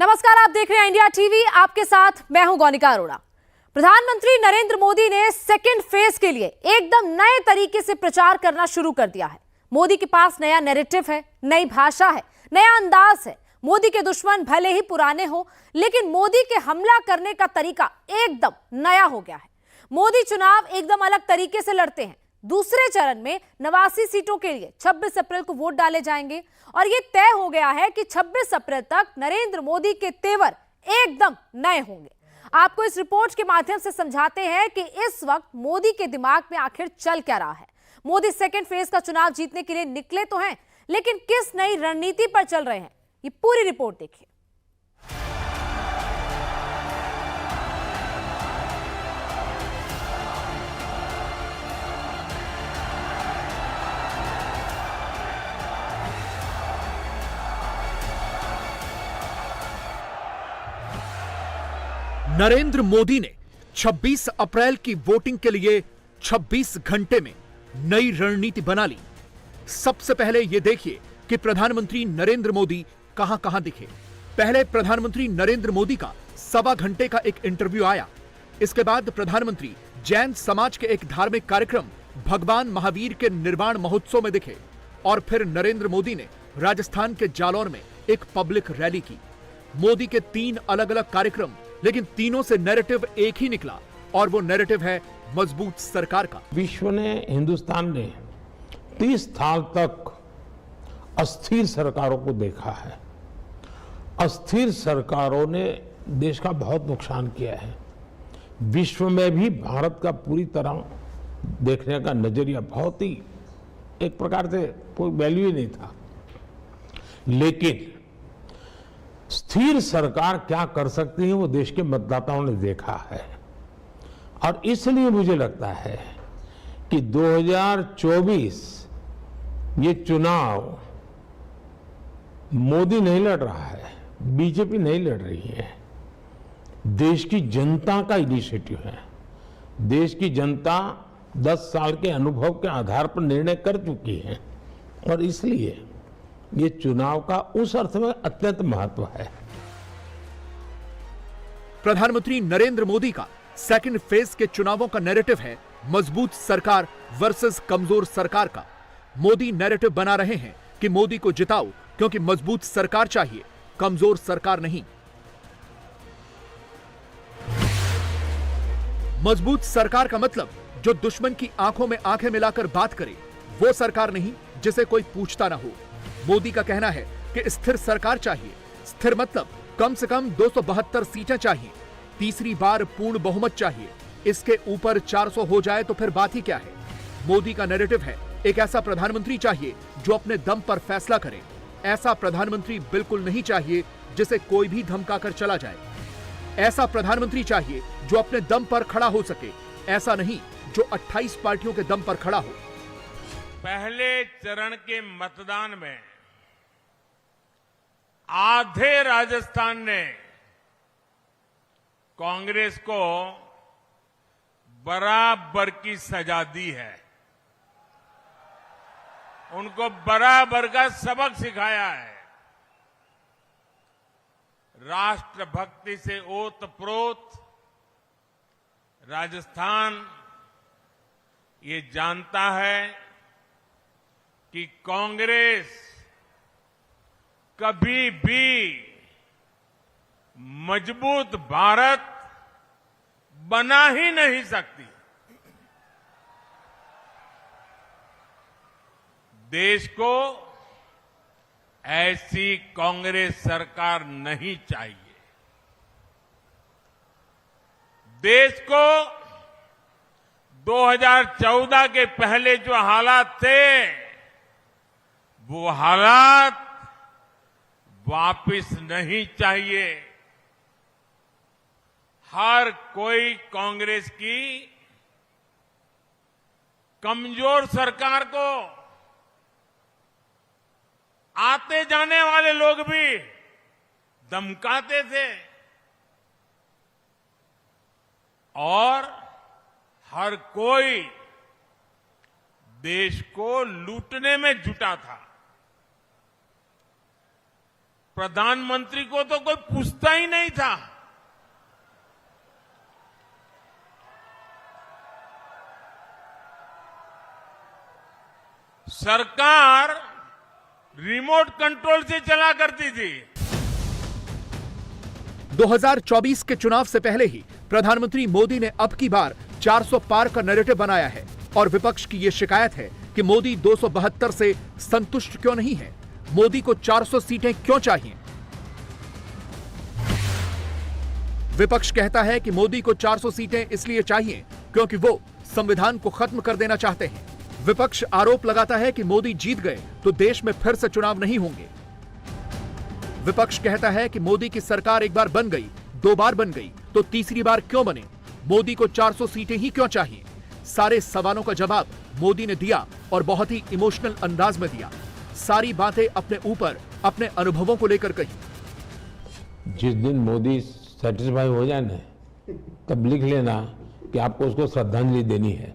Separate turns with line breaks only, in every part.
नमस्कार, आप देख रहे हैं इंडिया टीवी। आपके साथ मैं हूं गौनिका अरोड़ा। प्रधानमंत्री नरेंद्र मोदी ने सेकेंड फेज के लिए एकदम नए तरीके से प्रचार करना शुरू कर दिया है। मोदी के पास नया नैरेटिव है, नई भाषा है, नया अंदाज है। मोदी के दुश्मन भले ही पुराने हो, लेकिन मोदी के हमला करने का तरीका एकदम नया हो गया है। मोदी चुनाव एकदम अलग तरीके से लड़ते हैं। दूसरे चरण में 89 सीटों के लिए 26 अप्रैल को वोट डाले जाएंगे और यह तय हो गया है कि 26 अप्रैल तक नरेंद्र मोदी के तेवर एकदम नए होंगे। आपको इस रिपोर्ट के माध्यम से समझाते हैं कि इस वक्त मोदी के दिमाग में आखिर चल क्या रहा है। मोदी सेकेंड फेज का चुनाव जीतने के लिए निकले तो हैं, लेकिन किस नई रणनीति पर चल रहे हैं, ये पूरी रिपोर्ट देखिए।
नरेंद्र मोदी ने 26 अप्रैल की वोटिंग के लिए 26 घंटे में नई रणनीति बना ली। सबसे पहले यह देखिए कि प्रधानमंत्री नरेंद्र मोदी कहां कहां दिखे। पहले प्रधानमंत्री नरेंद्र मोदी का 1.25 घंटे का एक इंटरव्यू आया। इसके बाद प्रधानमंत्री जैन समाज के एक धार्मिक कार्यक्रम भगवान महावीर के निर्वाण महोत्सव में दिखे और फिर नरेंद्र मोदी ने राजस्थान के जालौर में एक पब्लिक रैली की। मोदी के 3 अलग अलग कार्यक्रम, लेकिन तीनों से नैरेटिव एक ही निकला और वो नैरेटिव है मजबूत सरकार का।
विश्व ने, हिंदुस्तान ने 30 साल तक अस्थिर सरकारों को देखा है। अस्थिर सरकारों ने देश का बहुत नुकसान किया है। विश्व में भी भारत का पूरी तरह देखने का नजरिया बहुत ही एक प्रकार से कोई वैल्यू ही नहीं था। लेकिन स्थिर सरकार क्या कर सकती है वो देश के मतदाताओं ने देखा है और इसलिए मुझे लगता है कि 2024 ये चुनाव मोदी नहीं लड़ रहा है, बीजेपी नहीं लड़ रही है, देश की जनता का इनिशिएटिव है। देश की जनता 10 साल के अनुभव के आधार पर निर्णय कर चुकी है और इसलिए ये चुनाव का उस अर्थ में अत्यंत महत्व है।
प्रधानमंत्री नरेंद्र मोदी का सेकंड फेज के चुनावों का नैरेटिव है मजबूत सरकार वर्सेस कमजोर सरकार का। मोदी नैरेटिव बना रहे हैं कि मोदी को जिताओ क्योंकि मजबूत सरकार चाहिए, कमजोर सरकार नहीं। मजबूत सरकार का मतलब जो दुश्मन की आंखों में आंखें मिलाकर बात करे, वो सरकार नहीं जिसे कोई पूछता ना हो। मोदी का कहना है कि स्थिर सरकार चाहिए। स्थिर मतलब कम से कम 272 सीटें चाहिए, तीसरी बार पूर्ण बहुमत चाहिए। इसके ऊपर 400 हो जाए तो फिर बात ही क्या है। मोदी का नैरेटिव है एक ऐसा प्रधानमंत्री चाहिए जो अपने दम पर फैसला करे। ऐसा प्रधानमंत्री बिल्कुल नहीं चाहिए जिसे कोई भी धमकाकर चला जाए। ऐसा प्रधानमंत्री चाहिए जो अपने दम पर खड़ा हो सके, ऐसा नहीं जो 28 पार्टियों के दम पर खड़ा हो।
पहले चरण के मतदान में आधे राजस्थान ने कांग्रेस को बराबर की सजा दी है, उनको बराबर का सबक सिखाया है। राष्ट्रभक्ति से ओतप्रोत राजस्थान ये जानता है कि कांग्रेस कभी भी मजबूत भारत बना ही नहीं सकती। देश को ऐसी कांग्रेस सरकार नहीं चाहिए। देश को 2014 के पहले जो हालात थे, वो हालात वापिस नहीं चाहिए। हर कोई कांग्रेस की कमजोर सरकार को, आते जाने वाले लोग भी धमकाते थे और हर कोई देश को लूटने में जुटा था। प्रधानमंत्री को तो कोई पूछता ही नहीं था। सरकार रिमोट कंट्रोल से चला करती थी।
2024 के चुनाव से पहले ही प्रधानमंत्री मोदी ने अब की बार 400 पार का नैरेटिव बनाया है और विपक्ष की यह शिकायत है कि मोदी 272 से संतुष्ट क्यों नहीं है, मोदी को 400 सीटें क्यों चाहिए। विपक्ष कहता है कि मोदी को 400 सीटें इसलिए चाहिए क्योंकि वो संविधान को खत्म कर देना चाहते हैं। विपक्ष आरोप लगाता है कि मोदी जीत गए तो देश में फिर से चुनाव नहीं होंगे। विपक्ष कहता है कि मोदी की सरकार एक बार बन गई, 2 बार बन गई तो तीसरी बार क्यों बने, मोदी को 400 सीटें ही क्यों चाहिए। सारे सवालों का जवाब मोदी ने दिया और बहुत ही इमोशनल अंदाज में दिया। सारी बातें अपने ऊपर, अपने अनुभवों को लेकर कही।
जिस दिन मोदी सेटिस्फाई हो जाए ना, तब लिख लेना कि आपको उसको श्रद्धांजलि देनी है,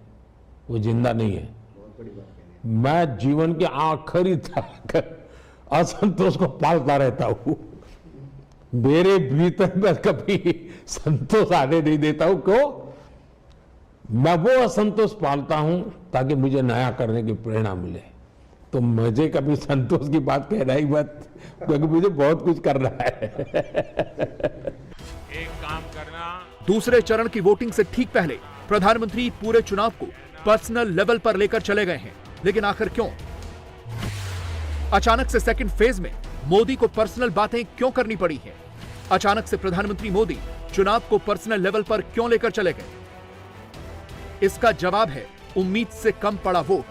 वो जिंदा नहीं है। मैं जीवन के आखिरी तक असंतोष को पालता रहता हूं। मेरे भीतर में कभी संतोष आने नहीं देता हूं। क्यों? मैं वो असंतोष पालता हूं ताकि मुझे नया करने की प्रेरणा मिले। तो मुझे कभी संतोष की बात कहना ही मत, क्योंकि मुझे बहुत कुछ करना है।
एक काम करना।
दूसरे चरण की वोटिंग से ठीक पहले प्रधानमंत्री पूरे चुनाव को पर्सनल लेवल पर लेकर चले गए हैं, लेकिन आखिर क्यों? अचानक से सेकंड फेज में मोदी को पर्सनल बातें क्यों करनी पड़ी है? अचानक से प्रधानमंत्री मोदी चुनाव को पर्सनल लेवल पर क्यों लेकर चले गए? इसका जवाब है उम्मीद से कम पड़ा वोट।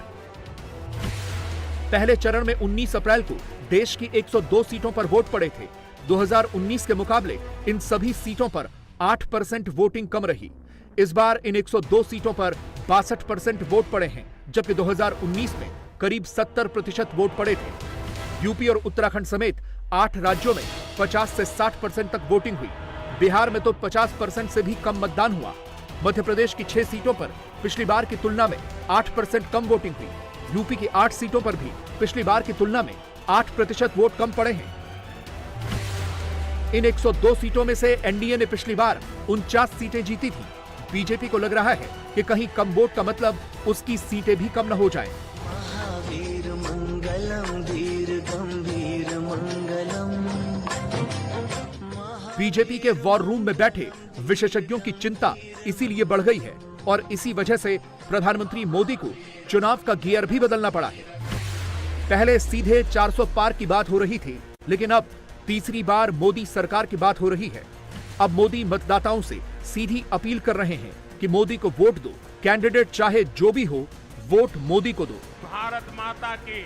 पहले चरण में 19 अप्रैल को देश की 102 सीटों पर वोट पड़े थे। 2019 के मुकाबले इन सभी सीटों पर 8% वोटिंग कम रही। इस बार इन 102 सीटों पर 62% वोट पड़े हैं, जबकि 2019 में करीब 70% वोट पड़े थे। यूपी और उत्तराखंड समेत 8 राज्यों में 50 से 60% तक वोटिंग हुई। बिहार में तो 50% से भी कम मतदान हुआ। मध्य प्रदेश की 6 सीटों पर पिछली बार की तुलना में 8% कम वोटिंग हुई। यूपी की 8 सीटों पर भी पिछली बार की तुलना में 8% वोट कम पड़े हैं। इन 102 सीटों में से एनडीए ने पिछली बार 49 सीटें जीती थी। बीजेपी को लग रहा है कि कहीं कम वोट का मतलब उसकी सीटें भी कम न हो जाएं।
महावीर मंगलम धीर गंभीर मंगलम।
बीजेपी के वॉर रूम में बैठे विशेषज्ञों की चिंता इसीलिए बढ़ गई है और इसी वजह से प्रधानमंत्री मोदी को चुनाव का गियर भी बदलना पड़ा है। पहले सीधे 400 पार की बात हो रही थी, लेकिन अब तीसरी बार मोदी सरकार की बात हो रही है। अब मोदी मतदाताओं से सीधी अपील कर रहे हैं कि मोदी को वोट दो, कैंडिडेट चाहे जो भी हो, वोट मोदी को दो।
भारत माता की।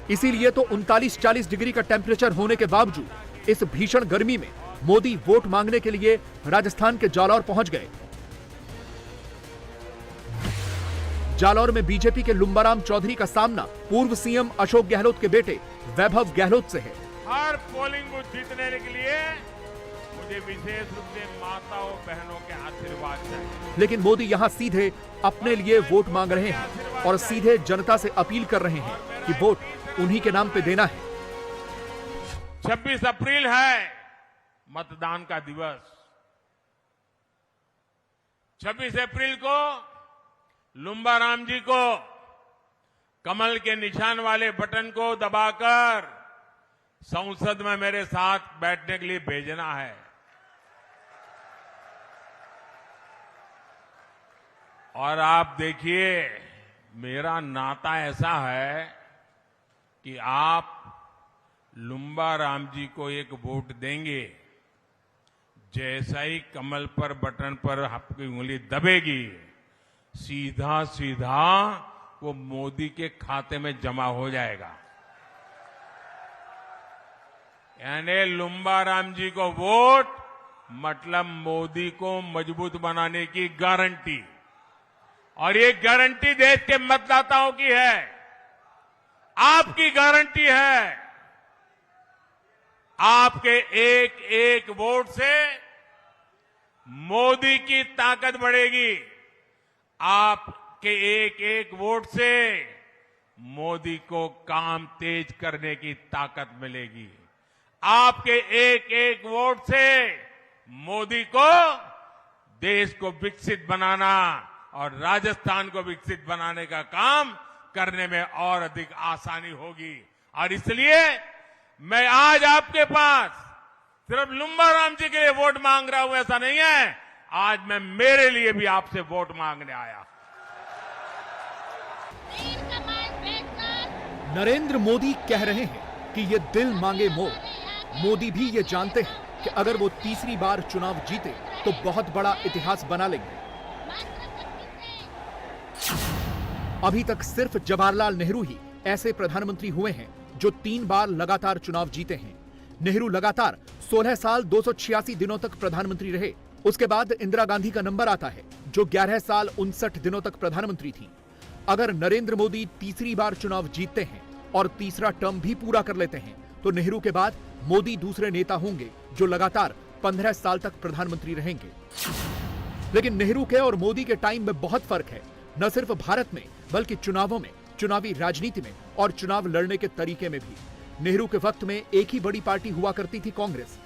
इसीलिए तो 39-40 डिग्री का टेम्परेचर होने के बावजूद इस भीषण गर्मी में मोदी वोट मांगने के लिए राजस्थान के जालौर पहुंच गए। जालौर में बीजेपी के लुम्बाराम चौधरी का सामना पूर्व सीएम अशोक गहलोत के बेटे वैभव गहलोत से है।
हर पोलिंग बूथ जीतने के लिए मुझे विशेष रूप से माताओं बहनों के आशीर्वाद चाहिए।
लेकिन मोदी यहां सीधे अपने लिए वोट मांग रहे हैं और सीधे जनता से अपील कर रहे हैं कि वोट उन्हीं के नाम पे देना है।
26 अप्रैल है मतदान का दिवस। 26 अप्रैल को लुम्बाराम जी को कमल के निशान वाले बटन को दबाकर संसद में मेरे साथ बैठने के लिए भेजना है। और आप देखिए, मेरा नाता ऐसा है कि आप लुम्बाराम जी को एक वोट देंगे, जैसा ही कमल पर बटन पर आपकी उंगली दबेगी, सीधा सीधा वो मोदी के खाते में जमा हो जाएगा। यानी लुम्बाराम जी को वोट मतलब मोदी को मजबूत बनाने की गारंटी। और ये गारंटी देश के मतदाताओं की है, आपकी गारंटी है। आपके एक एक वोट से मोदी की ताकत बढ़ेगी। आपके एक एक वोट से मोदी को काम तेज करने की ताकत मिलेगी। आपके एक एक वोट से मोदी को देश को विकसित बनाना और राजस्थान को विकसित बनाने का काम करने में और अधिक आसानी होगी। और इसलिए मैं आज आपके पास सिर्फ लुम्बा राम जी के लिए वोट मांग रहा हूं, ऐसा नहीं है। आज मैं मेरे लिए भी आपसे वोट मांगने आया।
नरेंद्र मोदी कह रहे हैं कि ये दिल मांगे मोर। मोदी भी ये जानते हैं कि अगर वो तीसरी बार चुनाव जीते तो बहुत बड़ा इतिहास बना लेंगे। अभी तक सिर्फ जवाहरलाल नेहरू ही ऐसे प्रधानमंत्री हुए हैं जो 3 बार लगातार चुनाव जीते हैं। नेहरू लगातार 16 साल 286 दिनों तक प्रधानमंत्री रहे। उसके बाद इंदिरा गांधी का नंबर आता है जो 11 साल 59 दिनों तक प्रधानमंत्री थी। अगर नरेंद्र मोदी तीसरी बार चुनाव जीतते हैं और तीसरा टर्म भी पूरा कर लेते हैं तो नेहरू के बाद मोदी दूसरे नेता होंगे जो लगातार 15 साल तक प्रधानमंत्री रहेंगे। लेकिन नेहरू के और मोदी के टाइम में बहुत फर्क है, न सिर्फ भारत में बल्कि चुनावों में, चुनावी राजनीति में और चुनाव लड़ने के तरीके में भी। नेहरू के वक्त में एक ही बड़ी पार्टी हुआ करती थी, कांग्रेस।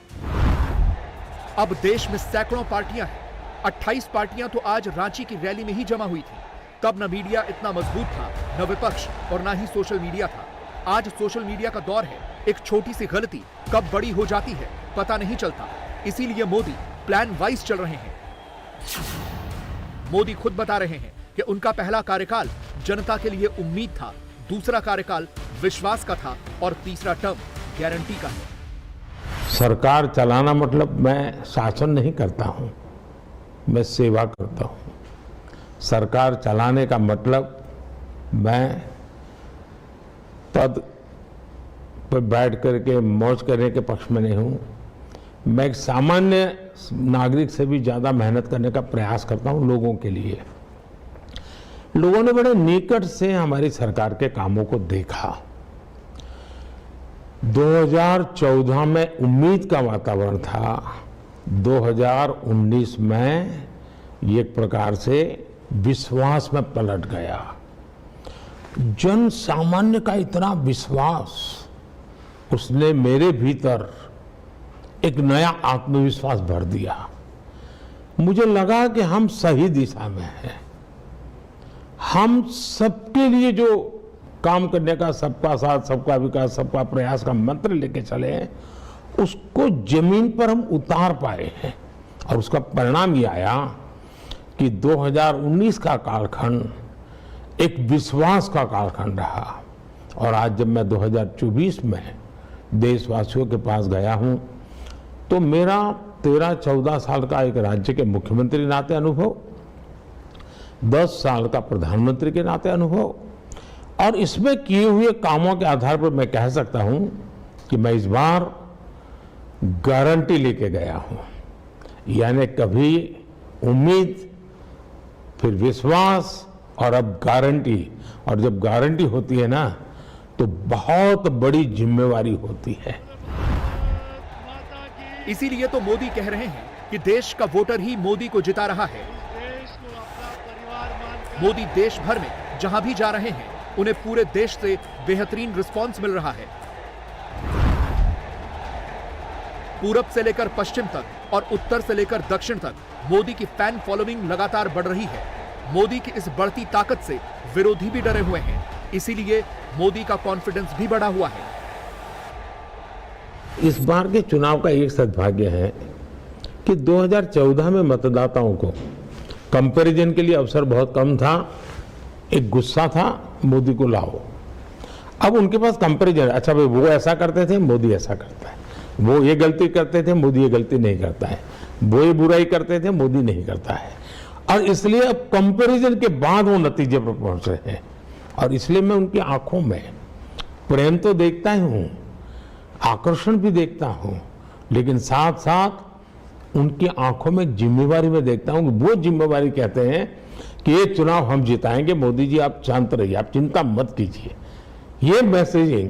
अब देश में सैकड़ों पार्टियां हैं। 28 पार्टियां तो आज रांची की रैली में ही जमा हुई थी। तब न मीडिया इतना मजबूत था, न विपक्ष और न ही सोशल मीडिया था। आज सोशल मीडिया का दौर है। एक छोटी सी गलती कब बड़ी हो जाती है पता नहीं चलता। इसीलिए मोदी प्लान वाइज चल रहे हैं। मोदी खुद बता रहे हैं कि उनका पहला कार्यकाल जनता के लिए उम्मीद था, दूसरा कार्यकाल विश्वास का था और तीसरा टर्म गारंटी का है।
सरकार चलाना मतलब मैं शासन नहीं करता हूं, मैं सेवा करता हूं। सरकार चलाने का मतलब मैं पद पर बैठ करके मौज करने के पक्ष में नहीं हूं। मैं एक सामान्य नागरिक से भी ज्यादा मेहनत करने का प्रयास करता हूं लोगों के लिए। लोगों ने बड़े निकट से हमारी सरकार के कामों को देखा। 2014 में उम्मीद का वातावरण था, 2019 में ये एक प्रकार से विश्वास में पलट गया। जन सामान्य का इतना विश्वास, उसने मेरे भीतर एक नया आत्मविश्वास भर दिया। मुझे लगा कि हम सही दिशा में हैं। हम सबके लिए जो काम करने का, सबका साथ सबका विकास सबका प्रयास का मंत्र लेके चले हैं, उसको जमीन पर हम उतार पाए हैं। और उसका परिणाम ये आया कि 2019 का कालखंड एक विश्वास का कालखंड रहा। और आज जब मैं 2024 में देशवासियों के पास गया हूं तो मेरा 13-14 साल का एक राज्य के मुख्यमंत्री नाते अनुभव, 10 साल का प्रधानमंत्री के नाते अनुभव और इसमें किए हुए कामों के आधार पर मैं कह सकता हूं कि मैं इस बार गारंटी लेके गया हूं। यानी कभी उम्मीद, फिर विश्वास और अब गारंटी। और जब गारंटी होती है ना तो बहुत बड़ी जिम्मेवारी होती है।
इसीलिए तो मोदी कह रहे हैं कि देश का वोटर ही मोदी को जिता रहा है। मोदी देश भर में जहां भी जा रहे हैं उन्हें पूरे देश से बेहतरीन रिस्पांस मिल रहा है। पूरब से लेकर पश्चिम तक और उत्तर से लेकर दक्षिण तक मोदी की फैन फॉलोइंग लगातार बढ़ रही है। मोदी की इस बढ़ती ताकत से विरोधी भी डरे हुए हैं। इसीलिए मोदी का कॉन्फिडेंस भी बढ़ा हुआ है।
इस बार के चुनाव का एक सद्भाग्य है कि 2014 में मतदाताओं को कंपैरिजन के लिए अवसर बहुत कम था। एक गुस्सा था, मोदी को लाओ। अब उनके पास कंपैरिजन, अच्छा भाई वो ऐसा करते थे, मोदी ऐसा करता है। वो ये गलती करते थे, मोदी ये गलती नहीं करता है। वो ये बुराई करते थे, मोदी नहीं करता है। और इसलिए अब कंपैरिजन के बाद वो नतीजे पर पहुंच रहे हैं। और इसलिए मैं उनकी आंखों में प्रेम तो देखता ही हूं, आकर्षण भी देखता हूं, लेकिन साथ साथ उनकी आंखों में जिम्मेवारी में देखता हूं। वो जिम्मेवारी कहते हैं कि ये चुनाव हम जिताएंगे, मोदी जी आप शांत रहिए, आप चिंता मत कीजिए। ये मैसेजिंग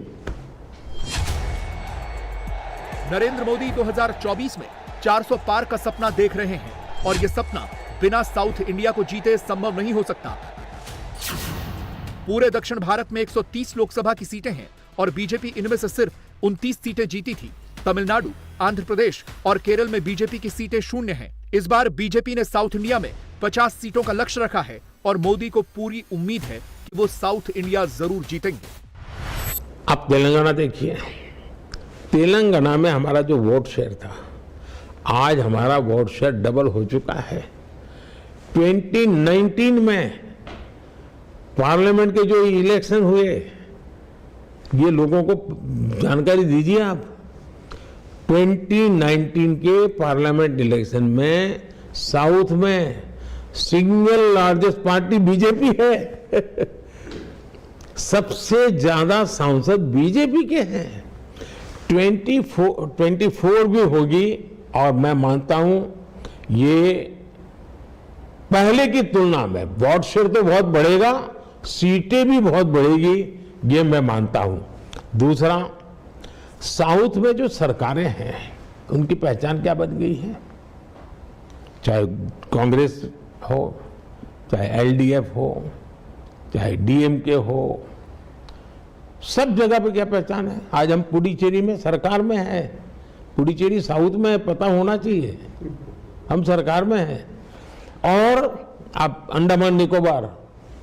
नरेंद्र मोदी 2024 में 400 पार का सपना देख रहे हैं और यह सपना बिना साउथ इंडिया को जीते संभव नहीं हो सकता। पूरे दक्षिण भारत में 130 लोकसभा की सीटें हैं और बीजेपी इनमें से सिर्फ 29 सीटें जीती थी। तमिलनाडु, आंध्र प्रदेश और केरल में बीजेपी की सीटें शून्य हैं। इस बार बीजेपी ने साउथ इंडिया में 50 सीटों का लक्ष्य रखा है और मोदी को पूरी उम्मीद है कि वो साउथ इंडिया जरूर जीतेंगे।
आप तेलंगाना देखिए, तेलंगाना में हमारा जो वोट शेयर था, आज हमारा वोट शेयर डबल हो चुका है। 2019 में पार्लियामेंट के जो इलेक्शन हुए, ये लोगों को जानकारी दीजिए आप। 2019 के पार्लियामेंट इलेक्शन में साउथ में सिंगल लार्जेस्ट पार्टी बीजेपी है। सबसे ज्यादा सांसद बीजेपी के हैं। 24 भी होगी और मैं मानता हूं ये पहले की तुलना में वोट शेयर तो बहुत बढ़ेगा, सीटें भी बहुत बढ़ेगी, ये मैं मानता हूं। दूसरा, साउथ में जो सरकारें हैं उनकी पहचान क्या बन गई है, चाहे कांग्रेस हो, चाहे एलडीएफ हो, चाहे डीएमके हो, सब जगह पे क्या पहचान है। आज हम पुडुचेरी में सरकार में है, पुडुचेरी साउथ में पता होना चाहिए, हम सरकार में हैं। और आप अंडमान निकोबार,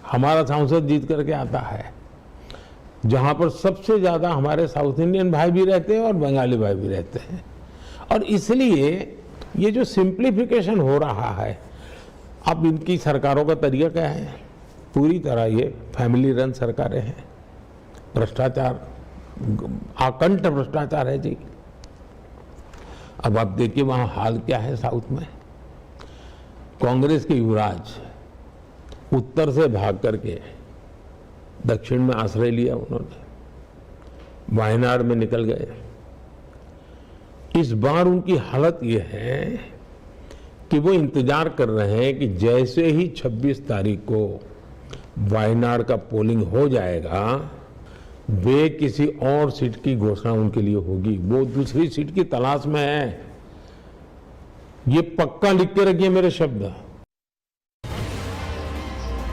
हमारा सांसद जीत करके आता है, जहां पर सबसे ज्यादा हमारे साउथ इंडियन भाई भी रहते हैं और बंगाली भाई भी रहते हैं। और इसलिए ये जो सिंप्लीफिकेशन हो रहा है, अब इनकी सरकारों का तरीका क्या है, पूरी तरह ये फैमिली रन सरकारें हैं। भ्रष्टाचार, आकंठ भ्रष्टाचार है जी। अब आप देखिए वहां हाल क्या है साउथ में। कांग्रेस के युवराज उत्तर से भाग करके दक्षिण में आश्रय लिया, उन्होंने वायनाड में निकल गए। इस बार उनकी हालत यह है कि वो इंतजार कर रहे हैं कि जैसे ही 26 तारीख को वायनाड का पोलिंग हो जाएगा, वे किसी और सीट की घोषणा उनके लिए होगी। वो दूसरी सीट की तलाश में है। ये पक्का लिख के रखिए मेरे शब्द।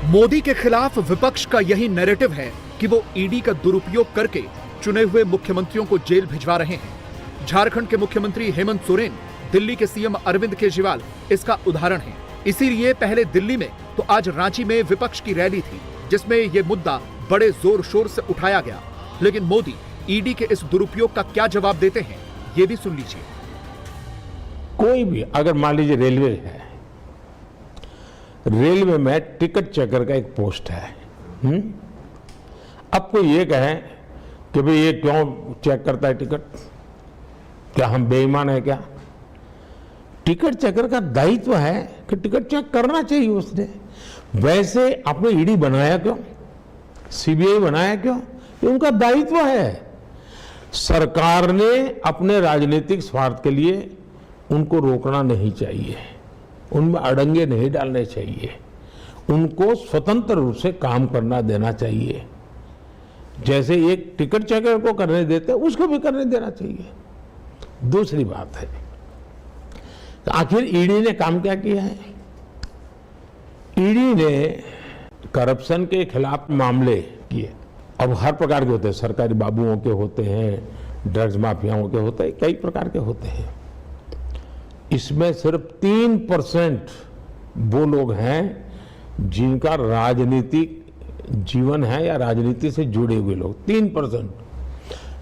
मोदी के खिलाफ विपक्ष का यही नैरेटिव है कि वो ईडी का दुरुपयोग करके चुने हुए मुख्यमंत्रियों को जेल भिजवा रहे हैं। झारखंड के मुख्यमंत्री हेमंत सोरेन, दिल्ली के सीएम अरविंद केजरीवाल इसका उदाहरण है। इसीलिए पहले दिल्ली में तो आज रांची में विपक्ष की रैली थी, जिसमें यह मुद्दा बड़े जोर शोर से उठाया गया। लेकिन मोदी ईडी के इस दुरुपयोग का क्या जवाब देते हैं, ये भी सुन लीजिए।
कोई भी, अगर मान लीजिए रेलवे है, रेलवे में टिकट चेकर का एक पोस्ट है, अब कोई ये कहे कि भाई ये क्यों चेक करता है टिकट, क्या हम बेईमान है क्या? टिकट चेकर का दायित्व है कि टिकट चेक करना चाहिए उसने। वैसे आपने ईडी बनाया क्यों, सीबीआई बनाया क्यों? ये उनका दायित्व है। सरकार ने अपने राजनीतिक स्वार्थ के लिए उनको रोकना नहीं चाहिए, उनमें अड़ंगे नहीं डालने चाहिए, उनको स्वतंत्र रूप से काम करना देना चाहिए। जैसे एक टिकट चेकर को करने देते हैं, उसको भी करने देना चाहिए। दूसरी बात है, तो आखिर ईडी ने काम क्या किया है? ईडी ने करप्शन के खिलाफ मामले किए। अब हर प्रकार के होते हैं, सरकारी बाबुओं के होते हैं, ड्रग्स माफियाओं के होते हैं, कई प्रकार के होते हैं। इसमें सिर्फ 3% वो लोग हैं जिनका राजनीतिक जीवन है या राजनीति से जुड़े हुए लोग, 3%।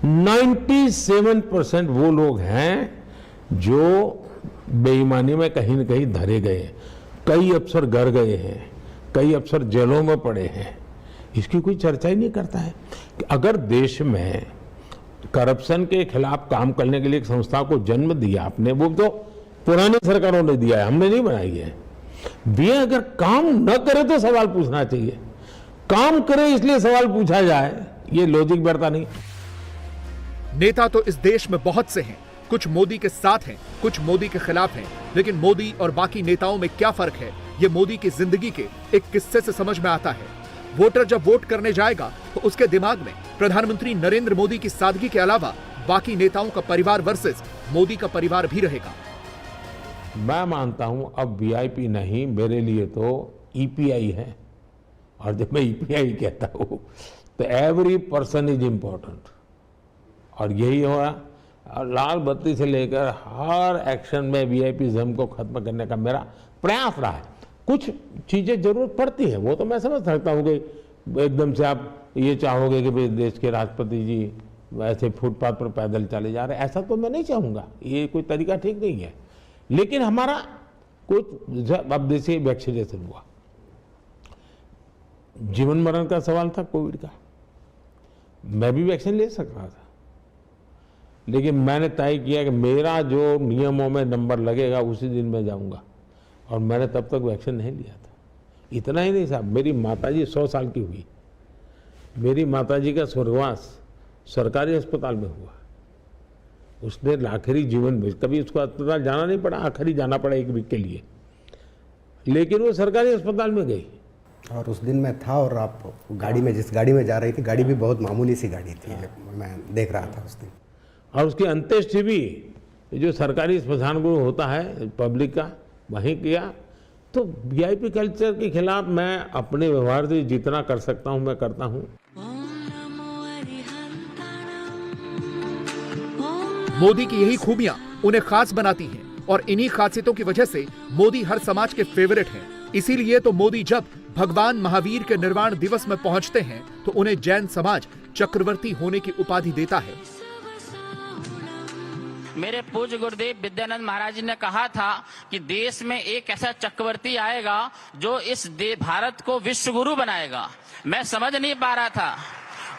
97% वो लोग हैं जो बेईमानी में कहीं न कहीं धरे गए। कई अफसर घर गए हैं, कई अफसर जेलों में पड़े हैं। इसकी कोई चर्चा ही नहीं करता है कि अगर देश में करप्शन के खिलाफ काम करने के लिए एक संस्था को जन्म दिया आपने, वो तो पुरानी सरकारों ने दिया है, हमने नहीं बनाई है। वे अगर काम न करे तो सवाल पूछना चाहिए, काम करे इसलिए सवाल पूछा जाए, ये लॉजिक बैठता नहीं।
नेता तो इस देश में बहुत से हैं, कुछ मोदी के साथ हैं, कुछ मोदी के खिलाफ हैं। लेकिन मोदी और बाकी नेताओं में क्या फर्क है, ये मोदी की जिंदगी के एक किस्से से समझ में आता है। वोटर जब वोट करने जाएगा तो उसके दिमाग में प्रधानमंत्री नरेंद्र मोदी की सादगी के अलावा बाकी नेताओं का परिवार वर्सेस मोदी का परिवार भी रहेगा।
मैं मानता हूं अब वीआईपी नहीं, मेरे लिए तो ईपीआई है। और जब मैं ईपीआई कहता हूं तो एवरी पर्सन इज इंपॉर्टेंट। और यही हुआ और लाल बत्ती से लेकर हर एक्शन में वीआईपीज़म को खत्म करने का मेरा प्रयास रहा है। कुछ चीज़ें जरूरत पड़ती है, वो तो मैं समझ सकता हूँ कि एकदम से आप ये चाहोगे कि भाई देश के राष्ट्रपति जी ऐसे फुटपाथ पर पैदल चले जा रहे हैं, ऐसा तो मैं नहीं चाहूँगा, ये कोई तरीका ठीक नहीं है। लेकिन हमारा कुछ, अब देखिए वैक्सीनेशन हुआ, जीवन मरण का सवाल था कोविड का, मैं भी वैक्सीन ले सकता था, लेकिन मैंने तय किया कि मेरा जो नियमों में नंबर लगेगा उसी दिन मैं जाऊंगा, और मैंने तब तक वैक्सीन नहीं लिया था। इतना ही नहीं साहब, मेरी माताजी 100 साल की हुई, मेरी माताजी का स्वर्गवास सरकारी अस्पताल में हुआ, उसने आखिरी जीवन में कभी उसको अस्पताल जाना नहीं पड़ा, आखिरी जाना पड़ा 1 वीक के लिए, लेकिन वो सरकारी अस्पताल में गई।
और उस दिन मैं था, और आप गाड़ी में, जिस गाड़ी में जा रही थी, गाड़ी भी बहुत मामूली सी गाड़ी थी, मैं देख रहा था उस दिन।
और उसकी अंत्येष्टि भी जो सरकारी स्मशान गृह होता है पब्लिक का, वहीं किया। तो वीआईपी कल्चर के खिलाफ मैं अपने व्यवहार से जितना कर सकता हूं मैं करता हूं।
मोदी की यही खूबियां उन्हें खास बनाती हैं, और इन्हीं खासियतों की वजह से मोदी हर समाज के फेवरेट हैं। इसीलिए तो मोदी जब भगवान महावीर के निर्वाण दिवस में पहुंचते हैं तो उन्हें जैन समाज चक्रवर्ती होने की उपाधि देता है।
मेरे पूज्य गुरुदेव विद्यानंद महाराज जी ने कहा था कि देश में एक ऐसा चक्रवर्ती आएगा जो इस भारत को विश्व गुरु बनाएगा। मैं समझ नहीं पा रहा था,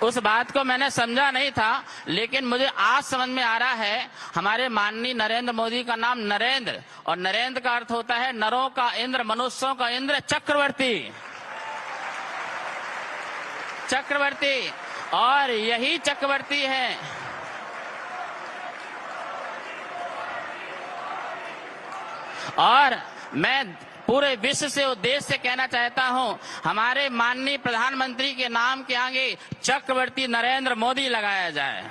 उस बात को मैंने समझा नहीं था, लेकिन मुझे आज समझ में आ रहा है। हमारे माननीय नरेंद्र मोदी का नाम नरेंद्र, और नरेंद्र का अर्थ होता है नरों का इंद्र, मनुष्यों का इंद्र, चक्रवर्ती। चक्रवर्ती, और यही चक्रवर्ती है और मैं पूरे विश्व से, देश से कहना चाहता हूं, हमारे माननीय प्रधानमंत्री के नाम के आगे चक्रवर्ती नरेंद्र मोदी लगाया जाए।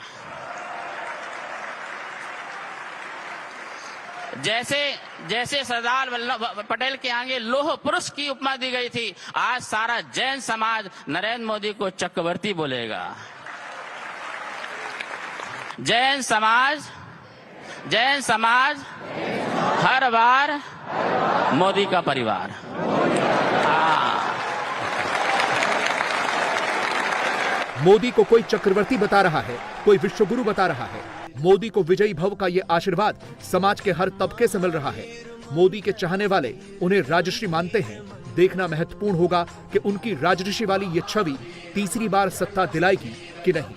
जैसे सरदार वल्लभ पटेल के आगे लौह पुरुष की उपमा दी गई थी, आज सारा जैन समाज नरेंद्र मोदी को चक्रवर्ती बोलेगा। जैन समाज हर बार मोदी का परिवार।
मोदी को कोई चक्रवर्ती बता रहा है, कोई विश्वगुरु बता रहा है। मोदी को विजयी भव का ये आशीर्वाद समाज के हर तबके से मिल रहा है। मोदी के चाहने वाले उन्हें राजर्षि मानते हैं। देखना महत्वपूर्ण होगा कि उनकी राजर्षि वाली ये छवि तीसरी बार सत्ता दिलाएगी कि नहीं।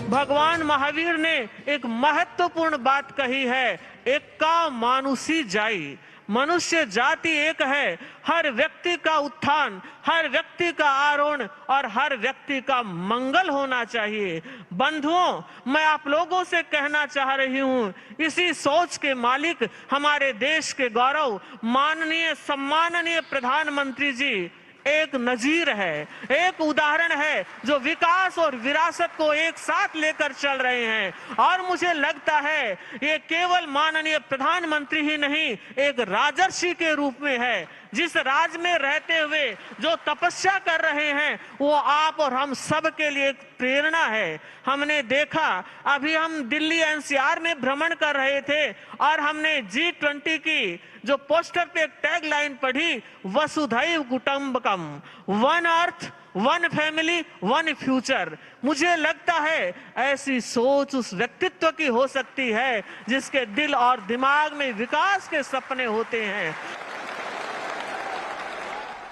भगवान महावीर ने एक महत्वपूर्ण बात कही है, एका मानुषी जाई। मनुष्य जाति एक है, हर व्यक्ति का उत्थान, हर व्यक्ति का आरोहण और हर व्यक्ति का मंगल होना चाहिए। बंधुओं, मैं आप लोगों से कहना चाह रही हूं, इसी सोच के मालिक हमारे देश के गौरव माननीय सम्माननीय प्रधानमंत्री जी एक नजीर है, एक उदाहरण है, जो विकास और विरासत को एक साथ लेकर चल रहे हैं। और मुझे लगता है ये केवल माननीय प्रधानमंत्री ही नहीं, एक राजर्षि के रूप में है। जिस राज में रहते हुए जो तपस्या कर रहे हैं, वो आप और हम सब के लिए एक प्रेरणा है। हमने देखा, अभी हम दिल्ली एनसीआर में भ्रमण कर रहे थे और हमने G20 की जो पोस्टर पे एक टैग लाइन पढ़ी, वसुधैव कुटुंबकम, one earth, one family, one future. मुझे लगता है ऐसी सोच उस व्यक्तित्व की हो सकती है जिसके दिल और दिमाग में विकास के सपने होते हैं।